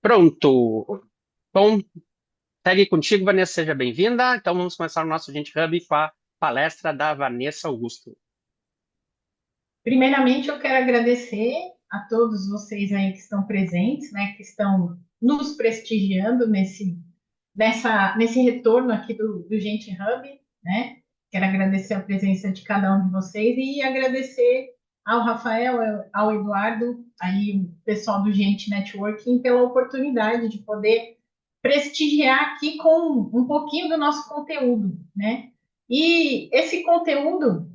Pronto. Bom, segue contigo, Vanessa, seja bem-vinda. Então vamos começar o nosso Gente Hub com a palestra da Vanessa Augusto. Primeiramente, eu quero agradecer a todos vocês aí que estão presentes, né, que estão nos prestigiando nesse retorno aqui do Gente Hub, né? Quero agradecer a presença de cada um de vocês e agradecer ao Rafael, ao Eduardo, aí o pessoal do Gente Networking pela oportunidade de poder prestigiar aqui com um pouquinho do nosso conteúdo, né? E esse conteúdo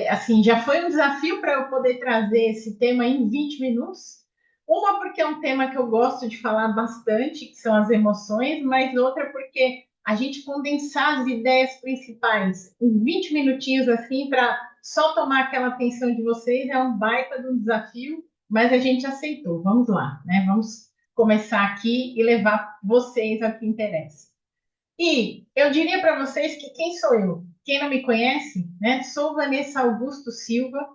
assim, já foi um desafio para eu poder trazer esse tema em 20 minutos. Uma, porque é um tema que eu gosto de falar bastante, que são as emoções, mas outra, porque a gente condensar as ideias principais em 20 minutinhos, assim, para só tomar aquela atenção de vocês, é um baita de um desafio, mas a gente aceitou. Vamos lá, né? Vamos começar aqui e levar vocês ao que interessa. E eu diria para vocês que quem sou eu? Quem não me conhece, né? Sou Vanessa Augusto Silva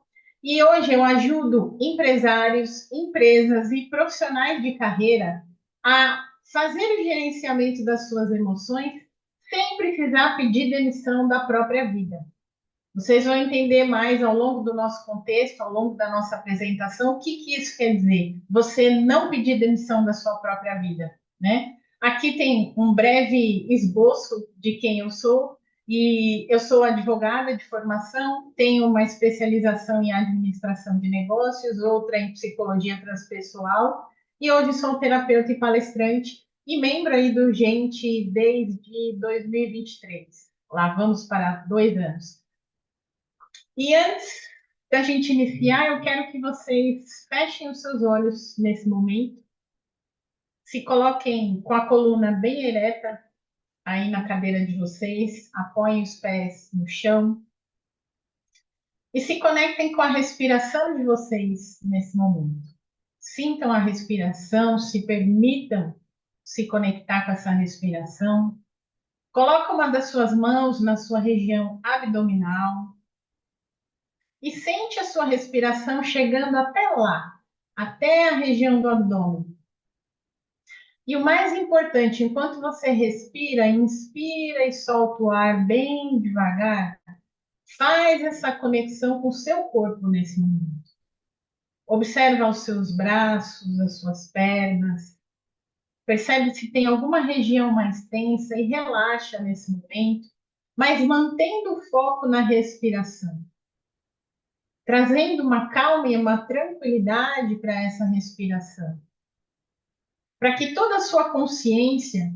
e hoje eu ajudo empresários, empresas e profissionais de carreira a fazer o gerenciamento das suas emoções sem precisar pedir demissão da própria vida. Vocês vão entender mais ao longo do nosso contexto, ao longo da nossa apresentação, o que isso quer dizer. Você não pedir demissão da sua própria vida, né? Aqui tem um breve esboço de quem eu sou, e eu sou advogada de formação, tenho uma especialização em administração de negócios, outra em psicologia transpessoal, e hoje sou terapeuta e palestrante e membro aí do Gente desde 2023. Lá vamos para 2 anos. E antes da gente iniciar, eu quero que vocês fechem os seus olhos nesse momento, se coloquem com a coluna bem ereta aí na cadeira de vocês, apoiem os pés no chão e se conectem com a respiração de vocês nesse momento. Sintam a respiração, se permitam se conectar com essa respiração. Coloque uma das suas mãos na sua região abdominal e sente a sua respiração chegando até lá, até a região do abdômen. E o mais importante, enquanto você respira, inspira e solta o ar bem devagar, faz essa conexão com o seu corpo nesse momento. Observa os seus braços, as suas pernas, percebe se tem alguma região mais tensa e relaxa nesse momento, mas mantendo o foco na respiração, trazendo uma calma e uma tranquilidade para essa respiração, para que toda a sua consciência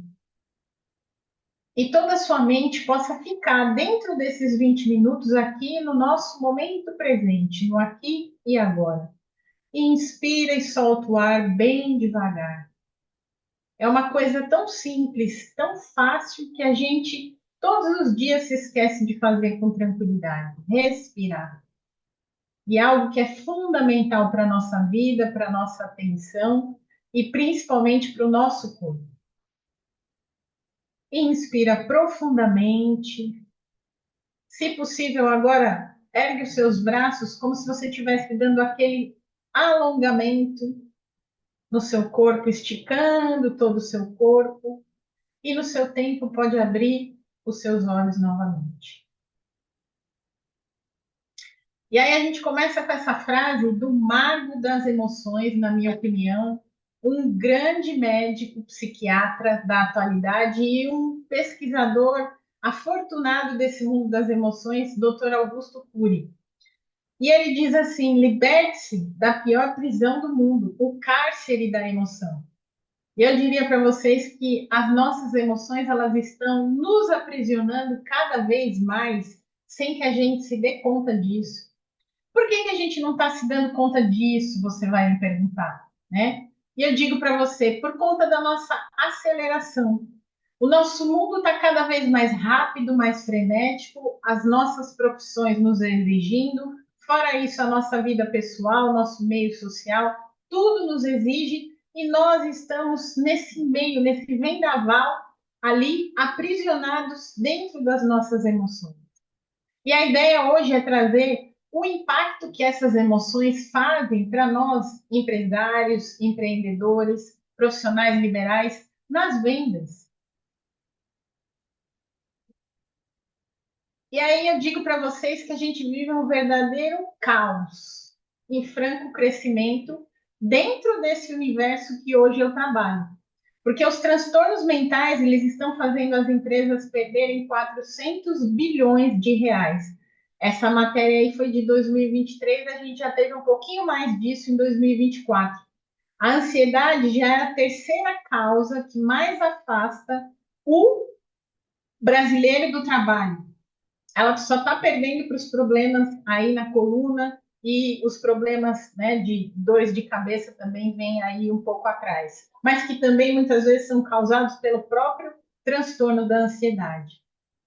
e toda a sua mente possa ficar dentro desses 20 minutos aqui no nosso momento presente, no aqui e agora. E inspira e solta o ar bem devagar. É uma coisa tão simples, tão fácil que a gente todos os dias se esquece de fazer com tranquilidade. Respirar. E é algo que é fundamental para a nossa vida, para a nossa atenção e principalmente para o nosso corpo. Inspira profundamente. Se possível, agora ergue os seus braços como se você estivesse dando aquele alongamento no seu corpo, esticando todo o seu corpo. E no seu tempo pode abrir os seus olhos novamente. E aí a gente começa com essa frase do mago das emoções, na minha opinião, um grande médico psiquiatra da atualidade e um pesquisador afortunado desse mundo das emoções, Dr. Augusto Cury. E ele diz assim: liberte-se da pior prisão do mundo, o cárcere da emoção. E eu diria para vocês que as nossas emoções elas estão nos aprisionando cada vez mais sem que a gente se dê conta disso. Por que a gente não está se dando conta disso? Você vai me perguntar, né? E eu digo para você, por conta da nossa aceleração. O nosso mundo está cada vez mais rápido, mais frenético, as nossas profissões nos exigindo, fora isso, a nossa vida pessoal, nosso meio social, tudo nos exige e nós estamos nesse meio, nesse vendaval ali, aprisionados dentro das nossas emoções. E a ideia hoje é trazer o impacto que essas emoções fazem para nós, empresários, empreendedores, profissionais liberais nas vendas. E aí eu digo para vocês que a gente vive um verdadeiro caos em franco crescimento dentro desse universo que hoje eu trabalho. Porque os transtornos mentais, eles estão fazendo as empresas perderem 400 bilhões de reais. Essa matéria aí foi de 2023, a gente já teve um pouquinho mais disso em 2024. A ansiedade já é a terceira causa que mais afasta o brasileiro do trabalho. Ela só está perdendo para os problemas aí na coluna e os problemas, né, de dores de cabeça também vêm aí um pouco atrás, mas que também muitas vezes são causados pelo próprio transtorno da ansiedade.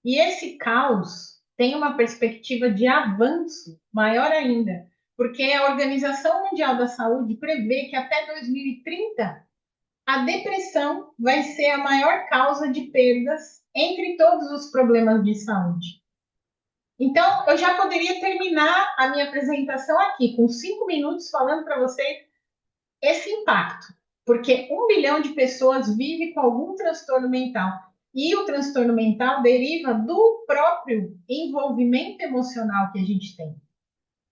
E esse caos tem uma perspectiva de avanço maior ainda, porque a Organização Mundial da Saúde prevê que até 2030 a depressão vai ser a maior causa de perdas entre todos os problemas de saúde. Então, eu já poderia terminar a minha apresentação aqui, com 5 minutos, falando para vocês esse impacto. Porque 1 bilhão de pessoas vive com algum transtorno mental. E o transtorno mental deriva do próprio envolvimento emocional que a gente tem.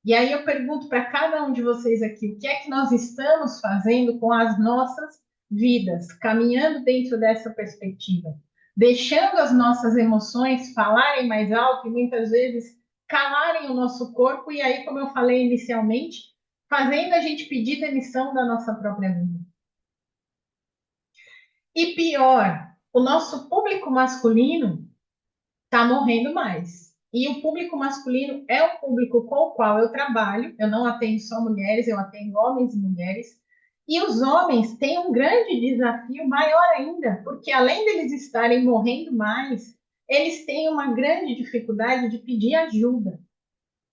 E aí eu pergunto para cada um de vocês aqui, o que é que nós estamos fazendo com as nossas vidas, caminhando dentro dessa perspectiva, deixando as nossas emoções falarem mais alto e muitas vezes calarem o nosso corpo, e aí, como eu falei inicialmente, fazendo a gente pedir demissão da nossa própria vida. E pior, o nosso público masculino está morrendo mais. E o público masculino é o público com o qual eu trabalho. Eu não atendo só mulheres, eu atendo homens e mulheres. E os homens têm um grande desafio maior ainda, porque além deles estarem morrendo mais, eles têm uma grande dificuldade de pedir ajuda.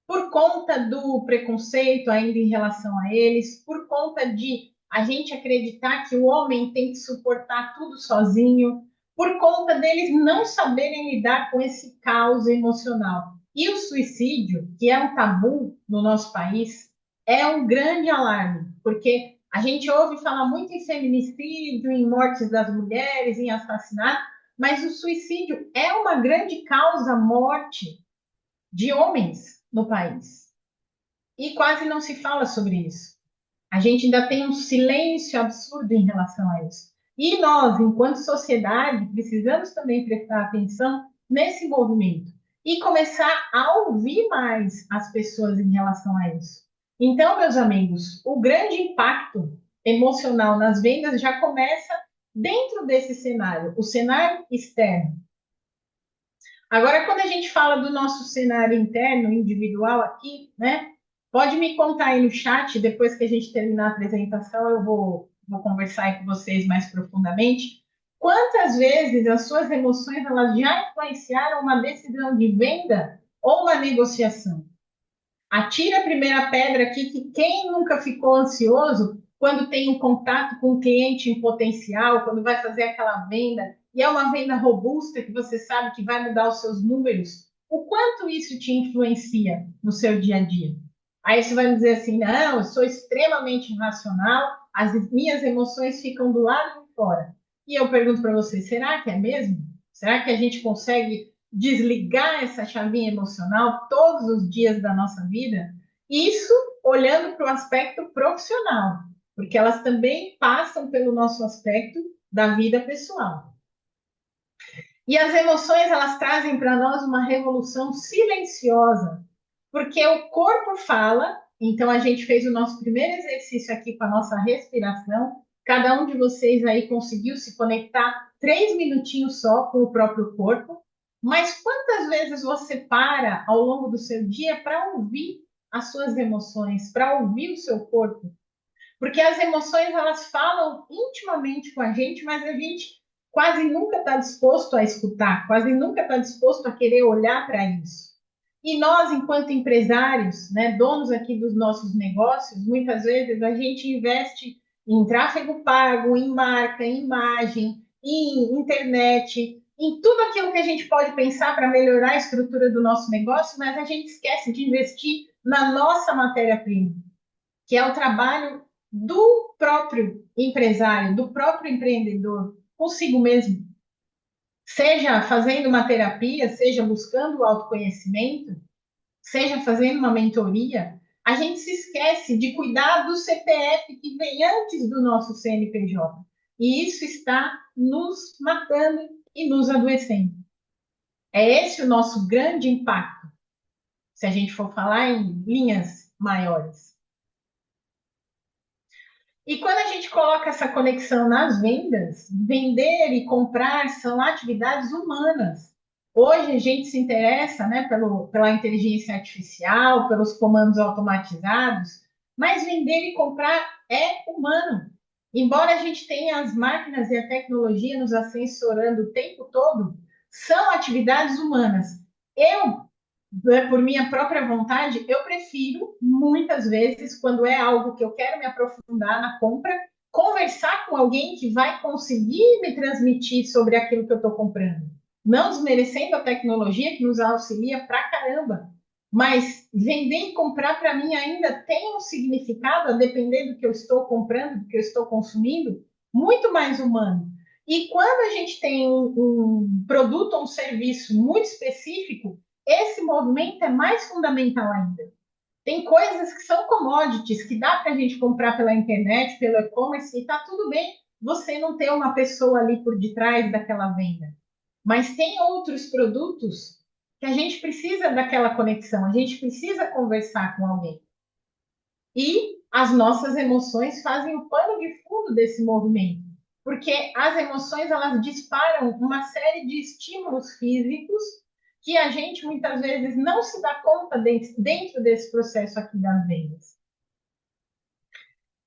Por conta do preconceito ainda em relação a eles, por conta de a gente acreditar que o homem tem que suportar tudo sozinho, por conta deles não saberem lidar com esse caos emocional. E o suicídio, que é um tabu no nosso país, é um grande alarme, porque a gente ouve falar muito em feminicídio, em mortes das mulheres, em assassinato, mas o suicídio é uma grande causa morte de homens no país. E quase não se fala sobre isso. A gente ainda tem um silêncio absurdo em relação a isso. E nós, enquanto sociedade, precisamos também prestar atenção nesse movimento e começar a ouvir mais as pessoas em relação a isso. Então, meus amigos, o grande impacto emocional nas vendas já começa dentro desse cenário, o cenário externo. Agora, quando a gente fala do nosso cenário interno, individual aqui, né? Pode me contar aí no chat, depois que a gente terminar a apresentação, eu vou conversar aí com vocês mais profundamente. Quantas vezes as suas emoções elas já influenciaram uma decisão de venda ou uma negociação? Atire a primeira pedra aqui, que quem nunca ficou ansioso quando tem um contato com um cliente em potencial, quando vai fazer aquela venda, e é uma venda robusta que você sabe que vai mudar os seus números, o quanto isso te influencia no seu dia a dia? Aí você vai me dizer assim, não, eu sou extremamente racional, as minhas emoções ficam do lado de fora. E eu pergunto para você, será que é mesmo? Será que a gente consegue desligar essa chavinha emocional todos os dias da nossa vida? Isso olhando para o aspecto profissional, porque elas também passam pelo nosso aspecto da vida pessoal. E as emoções, elas trazem para nós uma revolução silenciosa, porque o corpo fala, então a gente fez o nosso primeiro exercício aqui com a nossa respiração, cada um de vocês aí conseguiu se conectar 3 minutinhos só com o próprio corpo, mas quantas vezes você para ao longo do seu dia para ouvir as suas emoções, para ouvir o seu corpo? Porque as emoções, elas falam intimamente com a gente, mas a gente quase nunca está disposto a escutar, quase nunca está disposto a querer olhar para isso. E nós, enquanto empresários, né, donos aqui dos nossos negócios, muitas vezes a gente investe em tráfego pago, em marca, em imagem, em internet, em tudo aquilo que a gente pode pensar para melhorar a estrutura do nosso negócio, mas a gente esquece de investir na nossa matéria-prima, que é o trabalho do próprio empresário, do próprio empreendedor consigo mesmo, seja fazendo uma terapia, seja buscando o autoconhecimento, seja fazendo uma mentoria, a gente se esquece de cuidar do CPF que vem antes do nosso CNPJ. E isso está nos matando e nos adoecendo. É esse o nosso grande impacto, se a gente for falar em linhas maiores. E quando a gente coloca essa conexão nas vendas, vender e comprar são atividades humanas. Hoje a gente se interessa, né, pela inteligência artificial, pelos comandos automatizados, mas vender e comprar é humano. Embora a gente tenha as máquinas e a tecnologia nos assessorando o tempo todo, são atividades humanas. Eu, né, por minha própria vontade, eu prefiro, muitas vezes, quando é algo que eu quero me aprofundar na compra, conversar com alguém que vai conseguir me transmitir sobre aquilo que eu estou comprando. Não desmerecendo a tecnologia que nos auxilia pra caramba, mas vender e comprar para mim ainda tem um significado, a depender do que eu estou comprando, do que eu estou consumindo, muito mais humano. E quando a gente tem um produto ou um serviço muito específico, esse movimento é mais fundamental ainda. Tem coisas que são commodities, que dá para a gente comprar pela internet, pelo e-commerce, e está tudo bem você não ter uma pessoa ali por detrás daquela venda. Mas tem outros produtos que a gente precisa daquela conexão, a gente precisa conversar com alguém. E as nossas emoções fazem o pano de fundo desse movimento, porque as emoções elas disparam uma série de estímulos físicos que a gente muitas vezes não se dá conta dentro desse processo aqui das vendas.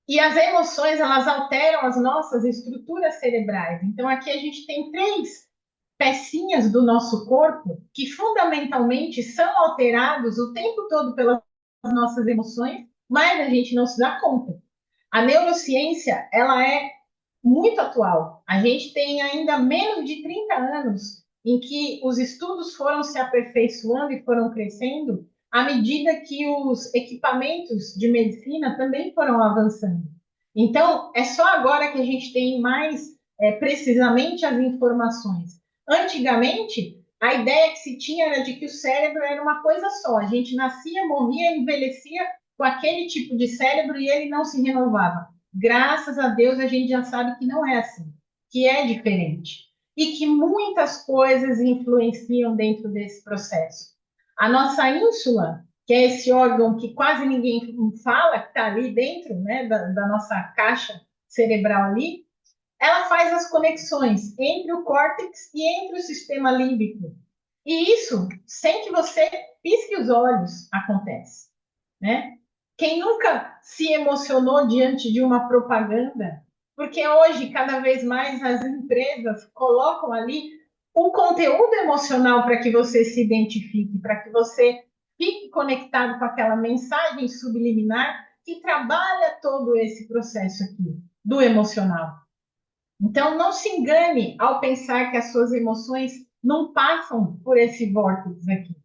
E as emoções elas alteram as nossas estruturas cerebrais. Então aqui a gente tem três pecinhas do nosso corpo que fundamentalmente são alterados o tempo todo pelas nossas emoções, mas a gente não se dá conta. A neurociência, ela é muito atual. A gente tem ainda menos de 30 anos em que os estudos foram se aperfeiçoando e foram crescendo à medida que os equipamentos de medicina também foram avançando. Então, é só agora que a gente tem mais precisamente as informações. Antigamente, a ideia que se tinha era de que o cérebro era uma coisa só. A gente nascia, morria, envelhecia com aquele tipo de cérebro e ele não se renovava. Graças a Deus a gente já sabe que não é assim, que é diferente e que muitas coisas influenciam dentro desse processo. A nossa ínsula, que é esse órgão que quase ninguém fala, que está ali dentro, né, da nossa caixa cerebral ali, ela faz as conexões entre o córtex e entre o sistema límbico. E isso, sem que você pisque os olhos, acontece, né? Quem nunca se emocionou diante de uma propaganda? Porque hoje, cada vez mais, as empresas colocam ali o conteúdo emocional para que você se identifique, para que você fique conectado com aquela mensagem subliminar que trabalha todo esse processo aqui do emocional. Então, não se engane ao pensar que as suas emoções não passam por esse vórtice aqui.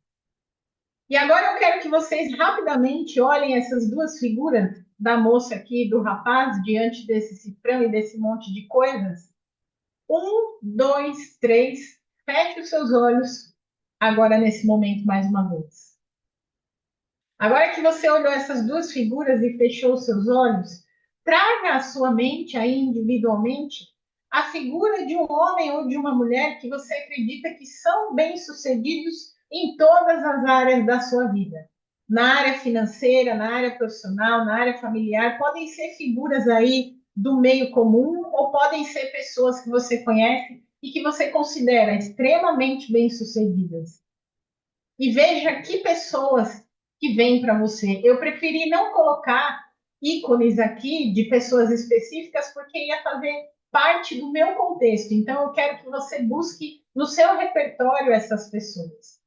E agora eu quero que vocês rapidamente olhem essas duas figuras da moça aqui, do rapaz, diante desse cifrão e desse monte de coisas. Um, dois, três. Feche os seus olhos agora nesse momento mais uma vez. Agora que você olhou essas duas figuras e fechou os seus olhos, traga à sua mente aí individualmente a figura de um homem ou de uma mulher que você acredita que são bem-sucedidos em todas as áreas da sua vida. Na área financeira, na área profissional, na área familiar, podem ser figuras aí do meio comum ou podem ser pessoas que você conhece e que você considera extremamente bem-sucedidas. E veja que pessoas que vêm para você. Eu preferi não colocar ícones aqui de pessoas específicas porque ia fazer parte do meu contexto. Então, eu quero que você busque no seu repertório essas pessoas.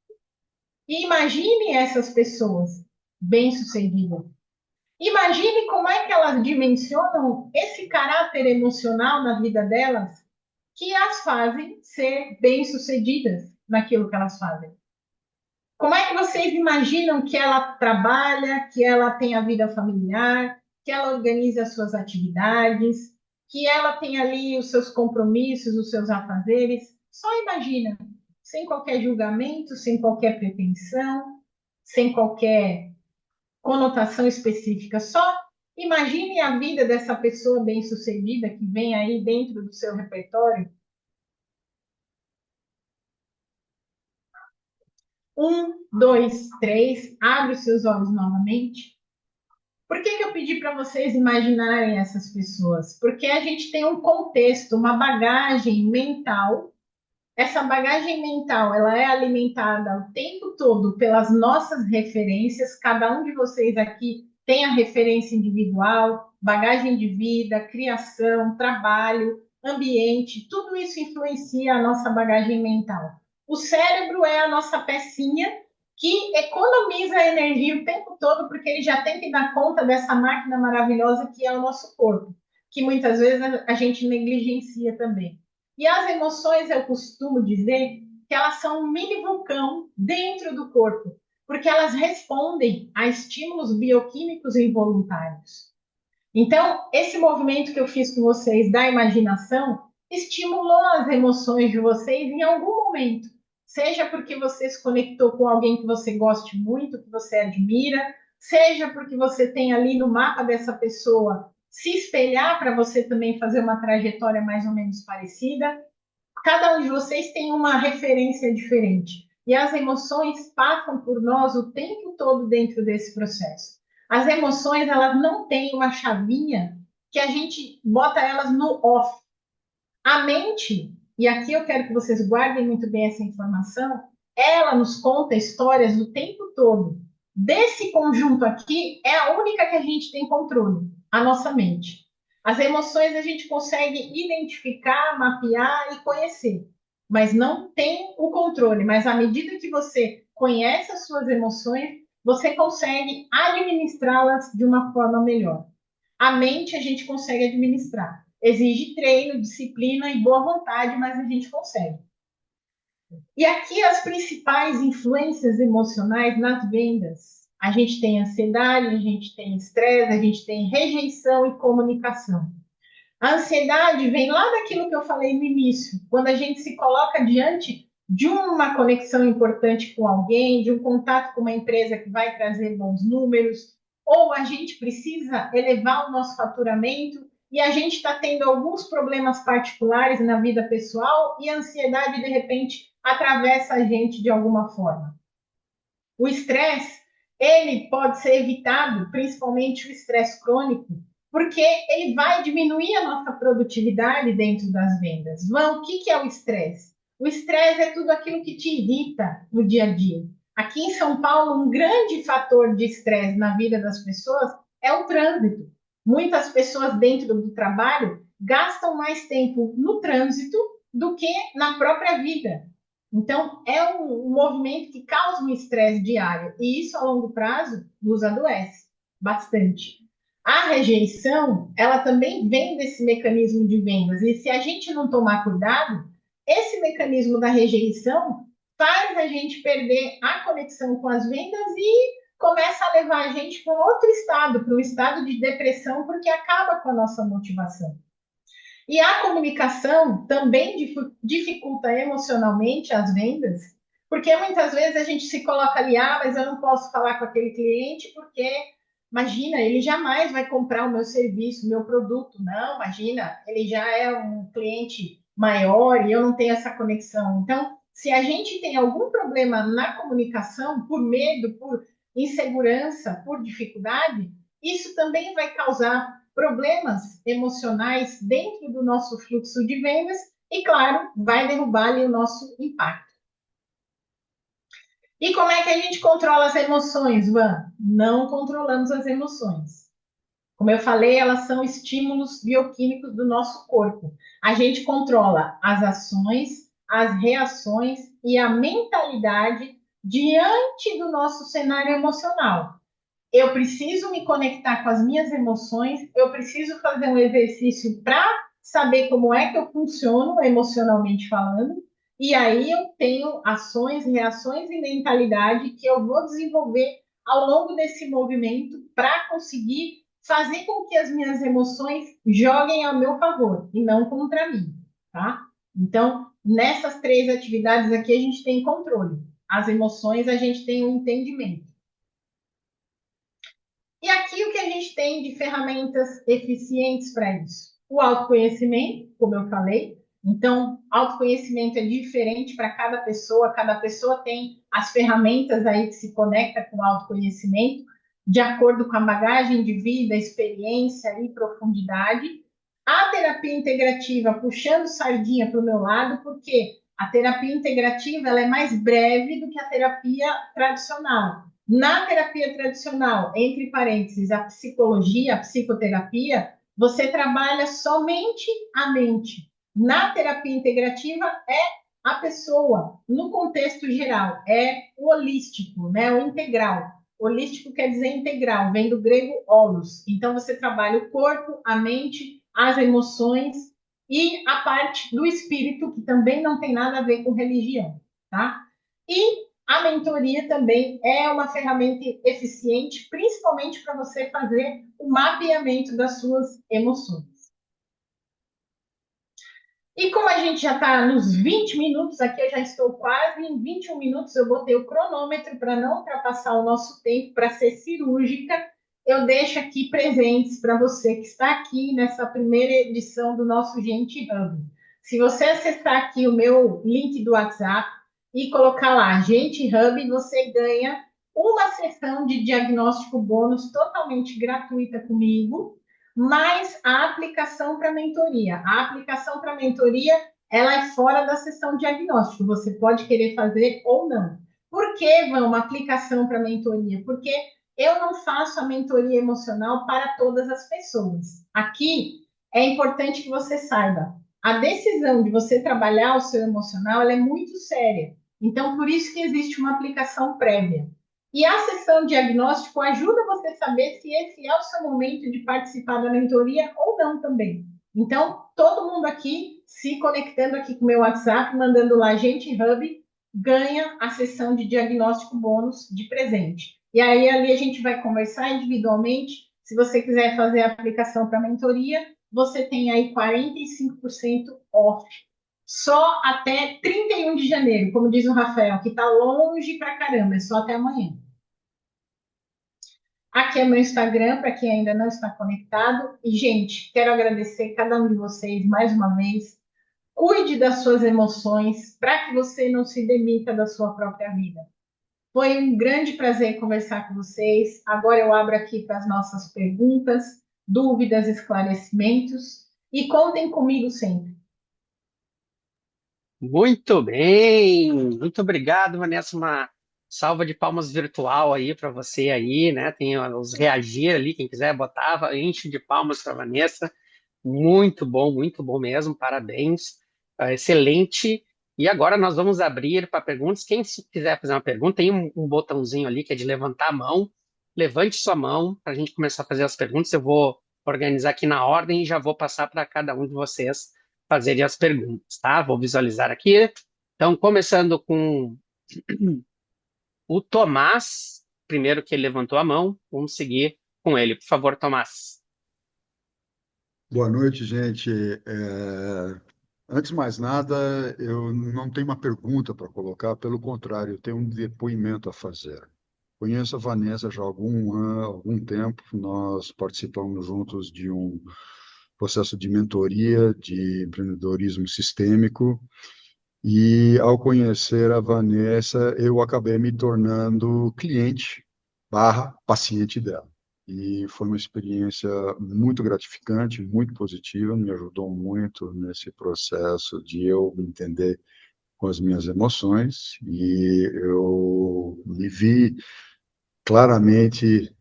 E imagine essas pessoas bem-sucedidas. Imagine como é que elas dimensionam esse caráter emocional na vida delas que as fazem ser bem-sucedidas naquilo que elas fazem. Como é que vocês imaginam que ela trabalha, que ela tem a vida familiar, que ela organize as suas atividades, que ela tenha ali os seus compromissos, os seus afazeres. Só imagina, sem qualquer julgamento, sem qualquer pretensão, sem qualquer conotação específica. Só imagine a vida dessa pessoa bem-sucedida que vem aí dentro do seu repertório. 1, 2, 3, abre os seus olhos novamente. Por que eu pedi para vocês imaginarem essas pessoas? Porque a gente tem um contexto, uma bagagem mental. Essa bagagem mental, ela é alimentada o tempo todo pelas nossas referências. Cada um de vocês aqui tem a referência individual, bagagem de vida, criação, trabalho, ambiente. Tudo isso influencia a nossa bagagem mental. O cérebro é a nossa pecinha que economiza energia o tempo todo, porque ele já tem que dar conta dessa máquina maravilhosa que é o nosso corpo, que muitas vezes a gente negligencia também. E as emoções, eu costumo dizer que elas são um mini vulcão dentro do corpo, porque elas respondem a estímulos bioquímicos involuntários. Então, esse movimento que eu fiz com vocês da imaginação estimulou as emoções de vocês em algum momento. Seja porque você se conectou com alguém que você goste muito, que você admira, seja porque você tem ali no mapa dessa pessoa se espelhar para você também fazer uma trajetória mais ou menos parecida. Cada um de vocês tem uma referência diferente. E as emoções passam por nós o tempo todo dentro desse processo. As emoções, elas não têm uma chavinha que a gente bota elas no off. A mente, e aqui eu quero que vocês guardem muito bem essa informação, ela nos conta histórias o tempo todo. Desse conjunto aqui, é a única que a gente tem controle, a nossa mente. As emoções a gente consegue identificar, mapear e conhecer, mas não tem o controle. Mas à medida que você conhece as suas emoções, você consegue administrá-las de uma forma melhor. A mente a gente consegue administrar. Exige treino, disciplina e boa vontade, mas a gente consegue. E aqui as principais influências emocionais nas vendas. A gente tem ansiedade, a gente tem estresse, a gente tem rejeição e comunicação. A ansiedade vem lá daquilo que eu falei no início, quando a gente se coloca diante de uma conexão importante com alguém, de um contato com uma empresa que vai trazer bons números, ou a gente precisa elevar o nosso faturamento e a gente está tendo alguns problemas particulares na vida pessoal e a ansiedade, de repente, atravessa a gente de alguma forma. O estresse, ele pode ser evitado, principalmente o estresse crônico, porque ele vai diminuir a nossa produtividade dentro das vendas. Vão, o que é o estresse? O estresse é tudo aquilo que te irrita no dia a dia. Aqui em São Paulo, um grande fator de estresse na vida das pessoas é o trânsito. Muitas pessoas dentro do trabalho gastam mais tempo no trânsito do que na própria vida. Então, é um movimento que causa um estresse diário, e isso a longo prazo nos adoece bastante. A rejeição, ela também vem desse mecanismo de vendas, e se a gente não tomar cuidado, esse mecanismo da rejeição faz a gente perder a conexão com as vendas e começa a levar a gente para outro estado, para um estado de depressão, porque acaba com a nossa motivação. E a comunicação também dificulta emocionalmente as vendas, porque muitas vezes a gente se coloca ali, mas eu não posso falar com aquele cliente porque, imagina, ele jamais vai comprar o meu serviço, o meu produto. Não, imagina, ele já é um cliente maior e eu não tenho essa conexão. Então, se a gente tem algum problema na comunicação, por medo, por insegurança, por dificuldade, isso também vai causar problemas emocionais dentro do nosso fluxo de vendas e, claro, vai derrubar ali o nosso impacto. E como é que a gente controla as emoções, Van? Não controlamos as emoções. Como eu falei, elas são estímulos bioquímicos do nosso corpo. A gente controla as ações, as reações e a mentalidade diante do nosso cenário emocional. Eu preciso me conectar com as minhas emoções, eu preciso fazer um exercício para saber como é que eu funciono emocionalmente falando, e aí eu tenho ações, reações e mentalidade que eu vou desenvolver ao longo desse movimento para conseguir fazer com que as minhas emoções joguem ao meu favor e não contra mim, tá? Então, nessas três atividades aqui, a gente tem controle. As emoções, a gente tem o entendimento. E aqui o que a gente tem de ferramentas eficientes para isso? O autoconhecimento, como eu falei. Então, autoconhecimento é diferente para cada pessoa tem as ferramentas aí que se conecta com o autoconhecimento, de acordo com a bagagem de vida, experiência e profundidade. A terapia integrativa, puxando sardinha para o meu lado, porque a terapia integrativa ela é mais breve do que a terapia tradicional. Na terapia tradicional, entre parênteses, a psicologia, a psicoterapia, você trabalha somente a mente. Na terapia integrativa, é a pessoa, no contexto geral, é o holístico, né? O integral. Holístico quer dizer integral, vem do grego holos. Então, você trabalha o corpo, a mente, as emoções e a parte do espírito, que também não tem nada a ver com religião, tá? E a mentoria também é uma ferramenta eficiente, principalmente para você fazer o mapeamento das suas emoções. E como a gente já está nos 20 minutos aqui, eu já estou quase em 21 minutos, eu botei o cronômetro para não ultrapassar o nosso tempo, para ser cirúrgica. Eu deixo aqui presentes para você que está aqui nessa primeira edição do nosso Gente Hub. Se você acessar aqui o meu link do WhatsApp e colocar lá Gente Hub, você ganha uma sessão de diagnóstico bônus totalmente gratuita comigo, mais a aplicação para mentoria. A aplicação para mentoria, ela é fora da sessão diagnóstico. Você pode querer fazer ou não. Por que, Vão, uma aplicação para mentoria? Porque eu não faço a mentoria emocional para todas as pessoas. Aqui é importante que você saiba, a decisão de você trabalhar o seu emocional, ela é muito séria. Então, por isso que existe uma aplicação prévia. E a sessão diagnóstico ajuda você a saber se esse é o seu momento de participar da mentoria ou não também. Então, todo mundo aqui se conectando aqui com o meu WhatsApp, mandando lá Gente Hub, ganha a sessão de diagnóstico bônus de presente. E aí ali a gente vai conversar individualmente. Se você quiser fazer a aplicação para a mentoria, você tem aí 45% off. Só até 31 de janeiro, como diz o Rafael, que está longe pra caramba, é só até amanhã. Aqui é meu Instagram, para quem ainda não está conectado. E, gente, quero agradecer cada um de vocês mais uma vez. Cuide das suas emoções para que você não se demita da sua própria vida. Foi um grande prazer conversar com vocês. Agora eu abro aqui para as nossas perguntas, dúvidas, esclarecimentos. E contem comigo sempre. Muito bem, muito obrigado, Vanessa. Uma salva de palmas virtual aí para você aí, né? Tem os reagir ali, quem quiser botava, enche de palmas para Vanessa. Muito bom mesmo, parabéns. Excelente. E agora nós vamos abrir para perguntas. Quem quiser fazer uma pergunta, tem um botãozinho ali que é de levantar a mão. Levante sua mão para a gente começar a fazer as perguntas. Eu vou organizar aqui na ordem e já vou passar para cada um de vocês fazerem as perguntas, tá? Vou visualizar aqui. Então, começando com o Tomás, primeiro que ele levantou a mão, vamos seguir com ele. Por favor, Tomás. Boa noite, gente. Antes de mais nada, eu não tenho uma pergunta para colocar, pelo contrário, eu tenho um depoimento a fazer. Conheço a Vanessa já há algum tempo, nós participamos juntos de um processo de mentoria de empreendedorismo sistêmico, e ao conhecer a Vanessa, eu acabei me tornando cliente barra paciente dela. E foi uma experiência muito gratificante, muito positiva, me ajudou muito nesse processo de eu me entender com as minhas emoções, e eu me vi claramente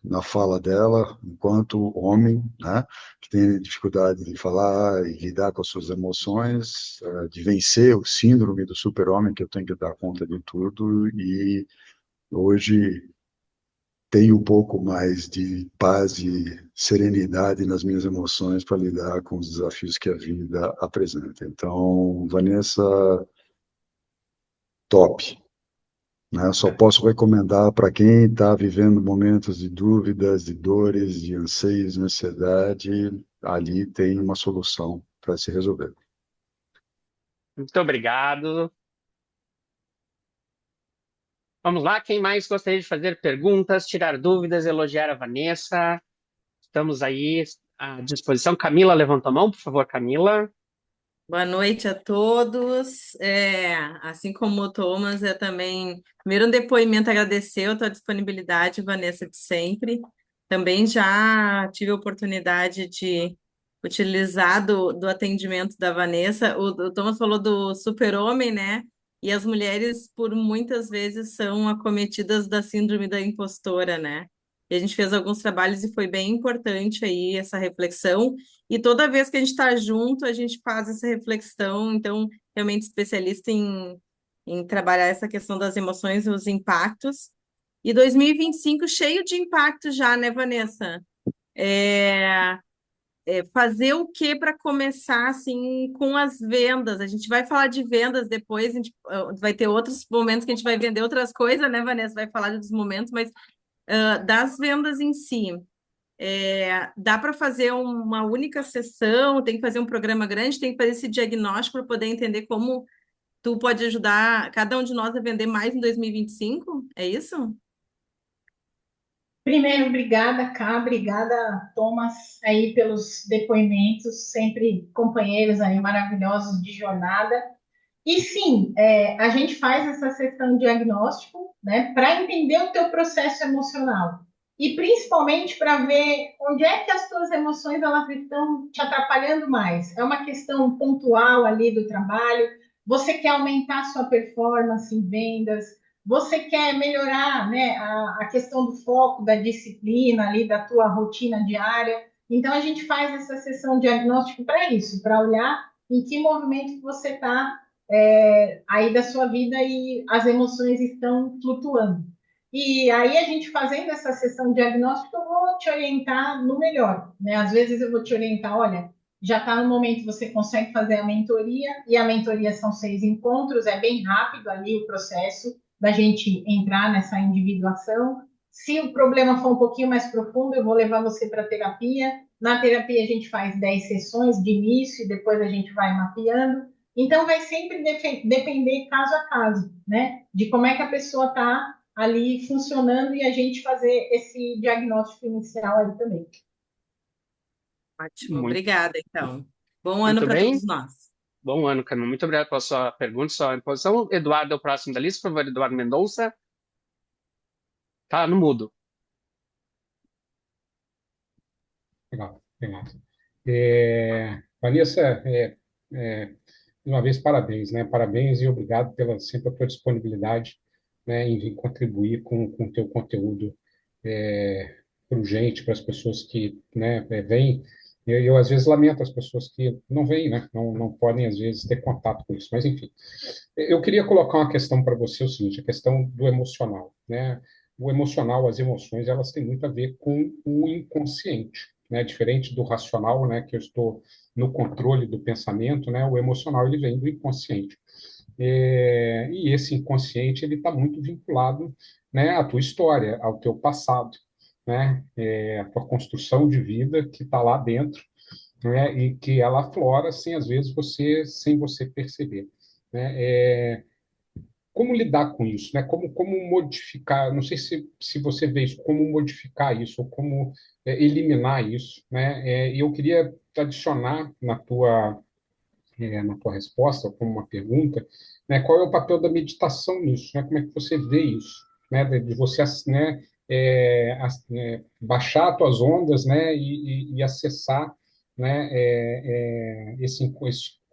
na fala dela, enquanto homem, né, que tem dificuldade de falar e lidar com as suas emoções, de vencer o síndrome do super-homem, que eu tenho que dar conta de tudo, e hoje tenho um pouco mais de paz e serenidade nas minhas emoções para lidar com os desafios que a vida apresenta. Então, Vanessa, top. né? Só posso recomendar para quem está vivendo momentos de dúvidas, de dores, de anseios, de ansiedade, ali tem uma solução para se resolver. Muito obrigado. Vamos lá, quem mais gostaria de fazer perguntas, tirar dúvidas, elogiar a Vanessa? Estamos aí à disposição. Camila levantou a mão, por favor, Camila. Boa noite a todos. Assim como o Thomas, eu também, primeiro um depoimento, agradecer a tua disponibilidade, Vanessa, de sempre. Também já tive a oportunidade de utilizar do atendimento da Vanessa. O Thomas falou do super-homem, né? E as mulheres, por muitas vezes, são acometidas da síndrome da impostora, né? E a gente fez alguns trabalhos e foi bem importante aí essa reflexão. E toda vez que a gente está junto, a gente faz essa reflexão. Então, realmente especialista em trabalhar essa questão das emoções e os impactos. E 2025 cheio de impactos já, né, Vanessa? É, fazer o que para começar assim com as vendas? A gente vai falar de vendas depois, a gente vai ter outros momentos que a gente vai vender outras coisas, né, Vanessa? Vai falar dos momentos, mas das vendas em si. Dá para fazer uma única sessão, tem que fazer um programa grande, tem que fazer esse diagnóstico para poder entender como tu pode ajudar cada um de nós a vender mais em 2025? É isso? Primeiro, obrigada, Cá, obrigada, Thomas, aí pelos depoimentos, sempre companheiros aí maravilhosos de jornada. E sim, a gente faz essa sessão de diagnóstico, né, para entender o teu processo emocional e principalmente para ver onde é que as tuas emoções elas estão te atrapalhando mais. É uma questão pontual ali do trabalho. Você quer aumentar sua performance em vendas? Você quer melhorar, né, a questão do foco, da disciplina ali, da tua rotina diária? Então a gente faz essa sessão de diagnóstico para isso, para olhar em que movimento você está aí da sua vida e as emoções estão flutuando. E aí a gente fazendo essa sessão de diagnóstico, eu vou te orientar no melhor, né? Às vezes eu vou te orientar, olha, já está no momento você consegue fazer a mentoria e a mentoria são 6 encontros, é bem rápido ali o processo da gente entrar nessa individuação. Se o problema for um pouquinho mais profundo, eu vou levar você para terapia. Na terapia a gente faz 10 sessões de início e depois a gente vai mapeando. Então, vai sempre depender caso a caso, né? De como é que a pessoa está ali funcionando e a gente fazer esse diagnóstico inicial aí também. Ótimo, Muito, obrigada, então. Bom ano muito para todos bem. nós. Bom ano, Camila. Muito obrigado pela sua pergunta, sua posição. Eduardo é o próximo da lista, por favor, Eduardo Mendonça. Tá no mudo. Legal, legal. Vanessa, mais uma vez, parabéns, né? Parabéns e obrigado pela sempre a tua disponibilidade, né, em vir contribuir com o teu conteúdo urgente para as pessoas que, né, vêm. Eu, às vezes, lamento as pessoas que não vêm, né? Não podem, às vezes, ter contato com isso. Mas, enfim, eu queria colocar uma questão para você, o seguinte, a questão do emocional, né? O emocional, as emoções, elas têm muito a ver com o inconsciente, né? Diferente do racional, né? Que eu estou no controle do pensamento, né? O emocional, ele vem do inconsciente. E esse inconsciente, ele está muito vinculado, né? À tua história, ao teu passado, né? A tua construção de vida que está lá dentro, né? E que ela aflora sem, às vezes, sem você perceber, né? Como lidar com isso, né? Como modificar? Não sei se você vê isso, como modificar isso, ou como eliminar isso, né? E eu queria adicionar na tua resposta, como uma pergunta, né? Qual é o papel da meditação nisso, né? Como é que você vê isso, né? De você, né? Baixar as tuas ondas, né? E acessar, né? Esse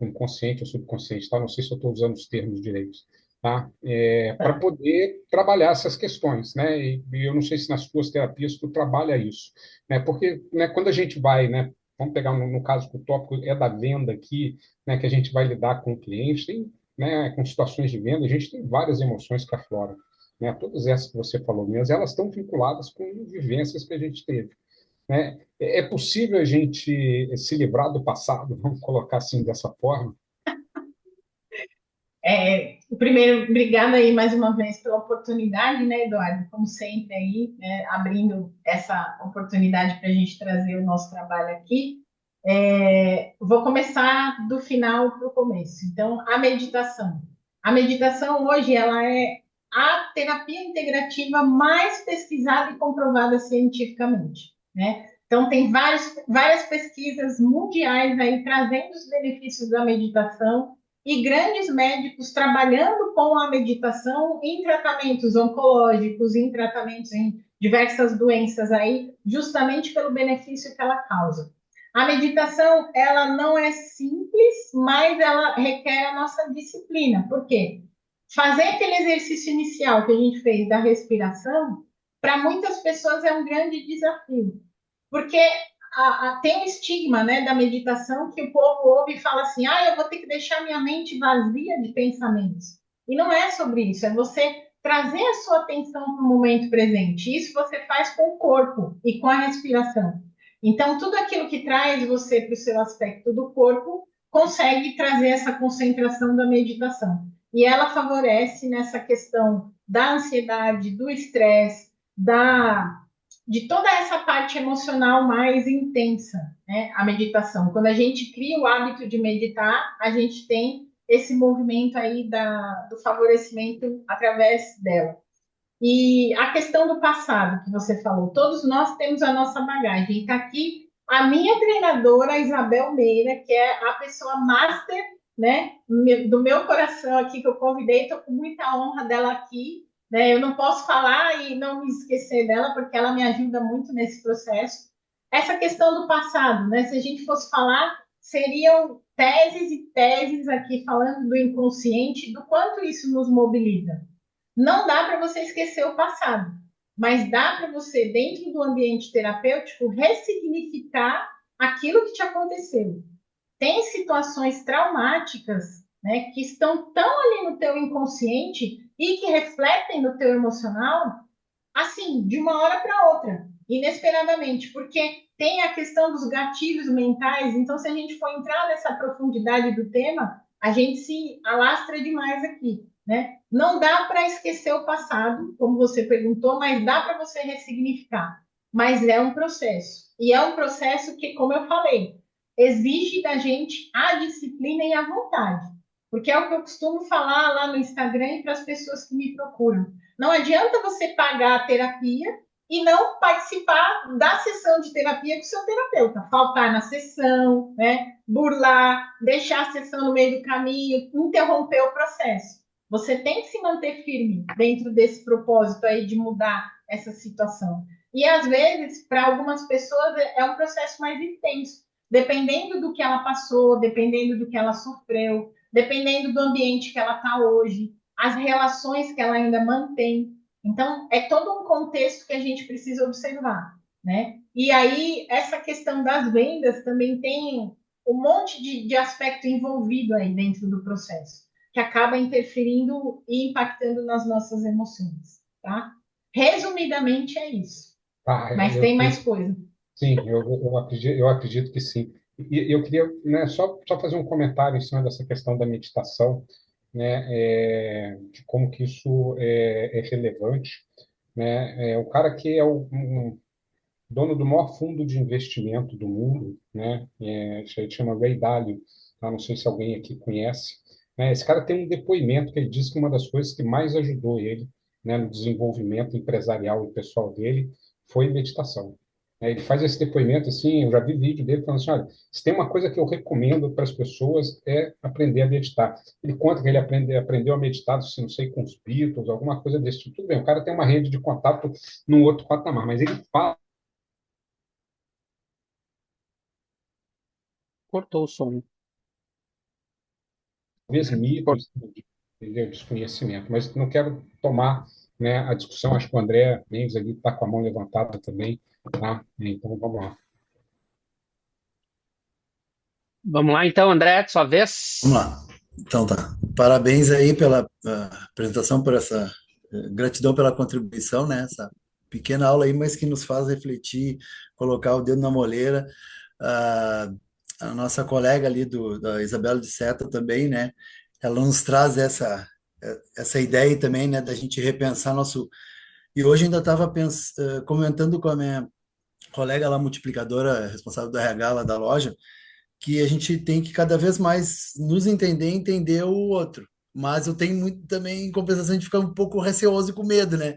inconsciente ou subconsciente, tá? Não sei se eu estou usando os termos direitos, tá? Para poder trabalhar essas questões, né? E eu não sei se nas tuas terapias tu trabalha isso, né? Porque, né, quando a gente vai, né? Vamos pegar no caso que o tópico é da venda aqui, né? Que a gente vai lidar com o cliente, tem, né? Com situações de venda, a gente tem várias emoções que afloram, né? Todas essas que você falou mesmo, elas estão vinculadas com vivências que a gente teve, né? É possível a gente se livrar do passado, vamos colocar assim dessa forma? Primeiro, obrigada aí mais uma vez pela oportunidade, né, Eduardo? Como sempre aí, né, abrindo essa oportunidade para a gente trazer o nosso trabalho aqui. Vou começar do final para o começo. Então, a meditação. A meditação hoje ela é a terapia integrativa mais pesquisada e comprovada cientificamente, né? Então, tem várias pesquisas mundiais aí trazendo os benefícios da meditação e grandes médicos trabalhando com a meditação em tratamentos oncológicos, em tratamentos em diversas doenças aí, justamente pelo benefício que ela causa. A meditação, ela não é simples, mas ela requer a nossa disciplina. Por quê? Fazer aquele exercício inicial que a gente fez da respiração, para muitas pessoas é um grande desafio. Porque tem um estigma, né, da meditação que o povo ouve e fala assim: eu vou ter que deixar minha mente vazia de pensamentos. E não é sobre isso, é você trazer a sua atenção para o momento presente. Isso você faz com o corpo e com a respiração. Então, tudo aquilo que traz você para o seu aspecto do corpo consegue trazer essa concentração da meditação. E ela favorece nessa questão da ansiedade, do estresse, de toda essa parte emocional mais intensa, né? A meditação. Quando a gente cria o hábito de meditar, a gente tem esse movimento aí do favorecimento através dela. E a questão do passado que você falou, todos nós temos a nossa bagagem. Está aqui a minha treinadora, a Isabel Meira, que é a pessoa master, né, do meu coração aqui, que eu convidei, estou com muita honra dela aqui, né? Eu não posso falar e não me esquecer dela, porque ela me ajuda muito nesse processo. Essa questão do passado, né? Se a gente fosse falar, seriam teses e teses aqui falando do inconsciente, do quanto isso nos mobiliza. Não dá para você esquecer o passado, mas dá para você, dentro do ambiente terapêutico, ressignificar aquilo que te aconteceu. Tem situações traumáticas, né, que estão tão ali no teu inconsciente e que refletem no teu emocional, assim, de uma hora para outra, inesperadamente, porque tem a questão dos gatilhos mentais. Então, se a gente for entrar nessa profundidade do tema, a gente se alastra demais aqui, né? Não dá para esquecer o passado, como você perguntou, mas dá para você ressignificar. Mas é um processo. E é um processo que, como eu falei, exige da gente a disciplina e a vontade. Porque é o que eu costumo falar lá no Instagram e para as pessoas que me procuram. Não adianta você pagar a terapia e não participar da sessão de terapia com o seu terapeuta. Faltar na sessão, né? Burlar, deixar a sessão no meio do caminho, interromper o processo. Você tem que se manter firme dentro desse propósito aí de mudar essa situação. E às vezes, para algumas pessoas, é um processo mais intenso, dependendo do que ela passou, dependendo do que ela sofreu, dependendo do ambiente que ela está hoje, as relações que ela ainda mantém. Então, é todo um contexto que a gente precisa observar, né? E aí, essa questão das vendas também tem um monte de aspecto envolvido aí dentro do processo, que acaba interferindo e impactando nas nossas emoções, tá? Resumidamente é isso. Ah, Mas tem mais coisa. sim, eu acredito que sim. E eu queria, né, só fazer um comentário em cima dessa questão da meditação, né, de como que isso é relevante, né? O cara que é um dono do maior fundo de investimento do mundo, né, isso aí chama Ray Dalio, tá? Não sei se alguém aqui conhece, né? Esse cara tem um depoimento que ele diz que uma das coisas que mais ajudou ele, né, no desenvolvimento empresarial e pessoal dele foi meditação. Ele faz esse depoimento assim, eu já vi vídeo dele falando assim, olha, se tem uma coisa que eu recomendo para as pessoas é aprender a meditar. Ele conta que ele aprendeu a meditar, se não sei, com os Beatles, alguma coisa desse tipo. Tudo bem, o cara tem uma rede de contato num outro patamar, mas ele fala Cortou o som. talvez Cor- mitos, entendeu? Desconhecimento, mas não quero tomar, né, a discussão. Acho que o André Mendes ali está com a mão levantada também, tá? Então vamos lá. Vamos lá, então, André, sua Vamos vez. lá. Então tá. Parabéns aí pela apresentação, por essa gratidão pela contribuição, né? Essa pequena aula aí, mas que nos faz refletir, colocar o dedo na moleira. Ah, a nossa colega ali da Isabela de Seta também, né? Ela nos traz essa ideia também, né, da gente repensar nosso. E hoje ainda estava comentando com a minha colega lá, multiplicadora, responsável do RH lá da loja, que a gente tem que cada vez mais nos entender e entender o outro. Mas eu tenho muito também, em compensação, de ficar um pouco receoso e com medo, né?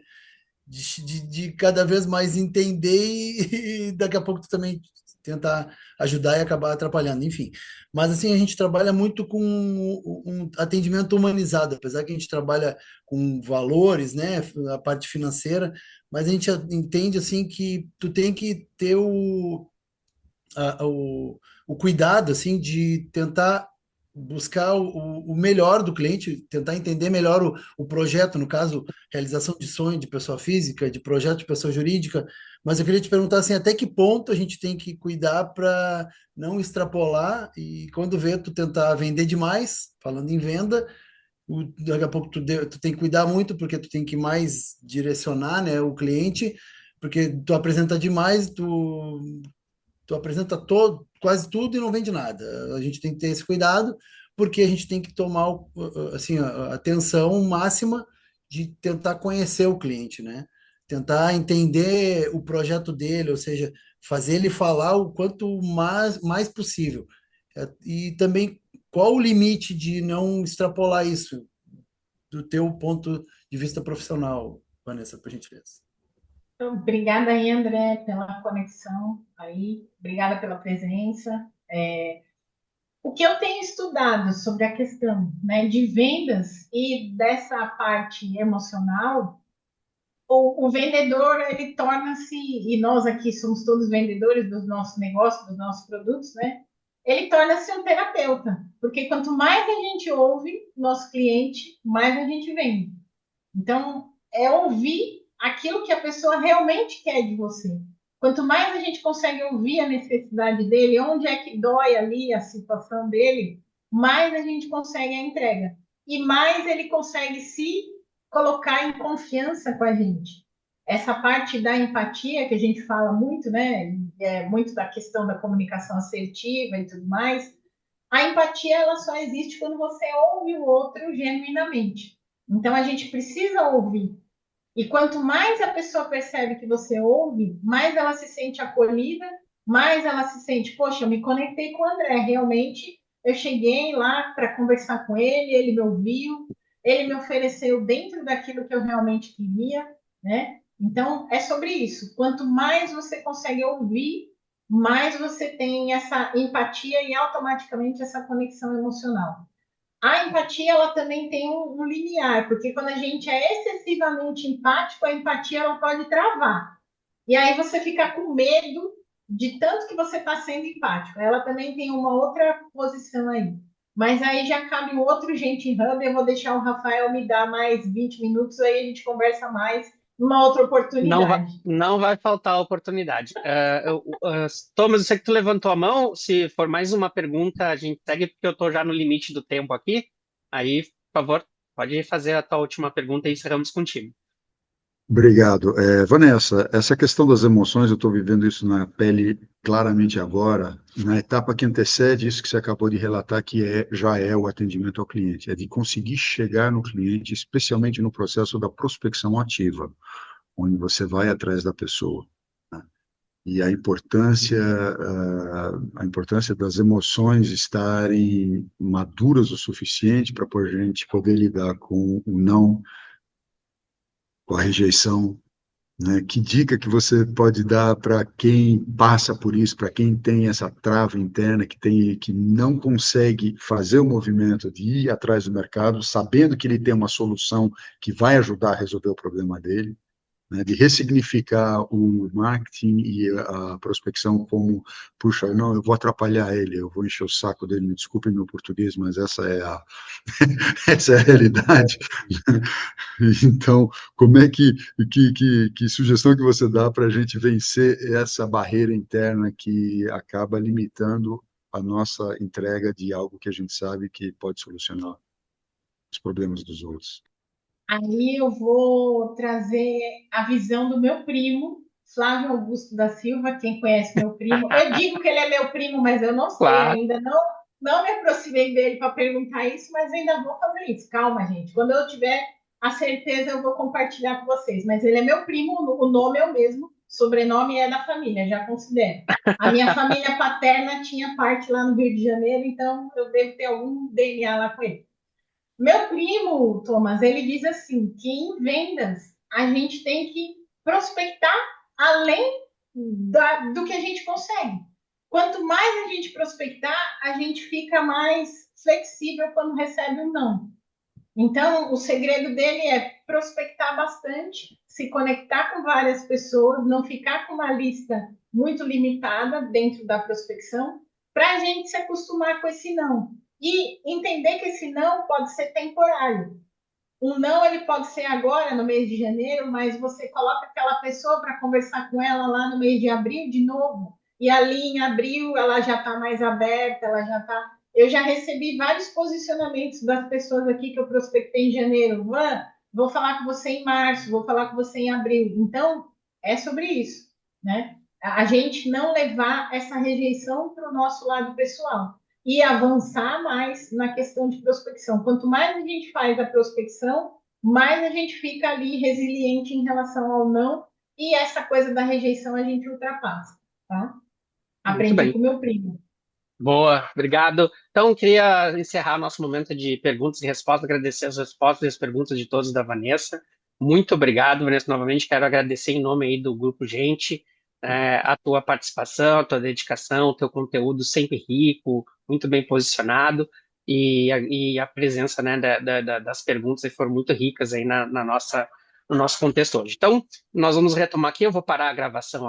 De cada vez mais entender e daqui a pouco tu também tentar ajudar e acabar atrapalhando, enfim. Mas assim, a gente trabalha muito com um atendimento humanizado, apesar que a gente trabalha com valores, né, a parte financeira, mas a gente entende assim que tu tem que ter o cuidado assim de tentar buscar o melhor do cliente, tentar entender melhor o projeto, no caso, realização de sonho de pessoa física, de projeto de pessoa jurídica. Mas eu queria te perguntar assim, até que ponto a gente tem que cuidar para não extrapolar e quando vê tu tentar vender demais, falando em venda, daqui a pouco tu tem que cuidar muito porque tu tem que mais direcionar, né, o cliente, porque tu apresenta demais, tu apresenta quase tudo e não vende nada. A gente tem que ter esse cuidado, porque a gente tem que tomar assim, a atenção máxima de tentar conhecer o cliente, né? Tentar entender o projeto dele, ou seja, fazer ele falar o quanto mais possível. E também qual o limite de não extrapolar isso do teu ponto de vista profissional, Vanessa, por gentileza. Então, obrigada aí, André, pela conexão aí, obrigada pela presença. O que eu tenho estudado sobre a questão, né, de vendas e dessa parte emocional, o vendedor, ele torna-se, e nós aqui somos todos vendedores dos nossos negócios, dos nossos produtos, né? Ele torna-se um terapeuta, porque quanto mais a gente ouve nosso cliente, mais a gente vende. Então, é ouvir aquilo que a pessoa realmente quer de você. Quanto mais a gente consegue ouvir a necessidade dele, onde é que dói ali a situação dele, mais a gente consegue a entrega. E mais ele consegue se colocar em confiança com a gente. Essa parte da empatia que a gente fala muito, né? Muito da questão da comunicação assertiva e tudo mais. A empatia ela só existe quando você ouve o outro genuinamente. Então a gente precisa ouvir. E quanto mais a pessoa percebe que você ouve, mais ela se sente acolhida, mais ela se sente, poxa, eu me conectei com o André, realmente eu cheguei lá para conversar com ele me ouviu, ele me ofereceu dentro daquilo que eu realmente queria, né? Então é sobre isso. Quanto mais você consegue ouvir, mais você tem essa empatia e automaticamente essa conexão emocional. A empatia ela também tem um limiar, porque quando a gente é excessivamente empático, a empatia ela pode travar. E aí você fica com medo de tanto que você está sendo empático. Ela também tem uma outra posição aí. Mas aí já cabe um outro Gente Hub. Eu vou deixar o Rafael me dar mais 20 minutos, aí a gente conversa mais numa outra oportunidade. Não vai faltar oportunidade. Thomas, eu sei que tu levantou a mão. Se for mais uma pergunta, a gente segue, porque eu estou já no limite do tempo aqui. Aí, por favor, pode fazer a tua última pergunta e encerramos contigo. Obrigado. Vanessa, essa questão das emoções, eu estou vivendo isso na pele claramente agora, na etapa que antecede isso que você acabou de relatar, que já é o atendimento ao cliente, é de conseguir chegar no cliente, especialmente no processo da prospecção ativa, onde você vai atrás da pessoa, né? E a importância das emoções estarem maduras o suficiente para a gente poder lidar com o não, com a rejeição, né? Que dica que você pode dar para quem passa por isso, para quem tem essa trava interna, que não consegue fazer o movimento de ir atrás do mercado, sabendo que ele tem uma solução que vai ajudar a resolver o problema dele, né, de ressignificar o marketing e a prospecção como, puxa, não, eu vou atrapalhar ele, eu vou encher o saco dele, me desculpe meu português, mas essa é a, essa é a realidade. Então, como é que sugestão que você dá para a gente vencer essa barreira interna que acaba limitando a nossa entrega de algo que a gente sabe que pode solucionar os problemas dos outros? Aí eu vou trazer a visão do meu primo, Flávio Augusto da Silva, quem conhece meu primo. Eu digo que ele é meu primo, mas eu não sei Claro. ainda, não, não me aproximei dele para perguntar isso, mas ainda vou fazer isso. Calma, gente. Quando eu tiver a certeza, eu vou compartilhar com vocês. Mas ele é meu primo, o nome é o mesmo, o sobrenome é da família, já considero. A minha família paterna tinha parte lá no Rio de Janeiro, então eu devo ter algum DNA lá com ele. Meu primo, Thomas, ele diz assim, que em vendas a gente tem que prospectar além do que a gente consegue. Quanto mais a gente prospectar, a gente fica mais flexível quando recebe um não. Então, o segredo dele é prospectar bastante, se conectar com várias pessoas, não ficar com uma lista muito limitada dentro da prospecção, para a gente se acostumar com esse não. E entender que esse não pode ser temporário. Um não ele pode ser agora, no mês de janeiro, mas você coloca aquela pessoa para conversar com ela lá no mês de abril de novo. E ali em abril ela já está mais aberta, ela já está. Eu já recebi vários posicionamentos das pessoas aqui que eu prospectei em janeiro. Van, vou falar com você em março, vou falar com você em abril. Então, é sobre isso, né? A gente não levar essa rejeição para o nosso lado pessoal e avançar mais na questão de prospecção. Quanto mais a gente faz a prospecção, mais a gente fica ali resiliente em relação ao não, e essa coisa da rejeição a gente ultrapassa, tá? Muito Aprendi bem. com meu primo. Boa, obrigado. Então, queria encerrar nosso momento de perguntas e respostas, agradecer as respostas e as perguntas de todos da Vanessa. Muito obrigado, Vanessa, novamente. Quero agradecer em nome aí do Grupo Gente, a tua participação, a tua dedicação, o teu conteúdo sempre rico, muito bem posicionado, e a presença, né, das perguntas aí foram muito ricas aí no nosso contexto hoje. Então, nós vamos retomar aqui, eu vou parar a gravação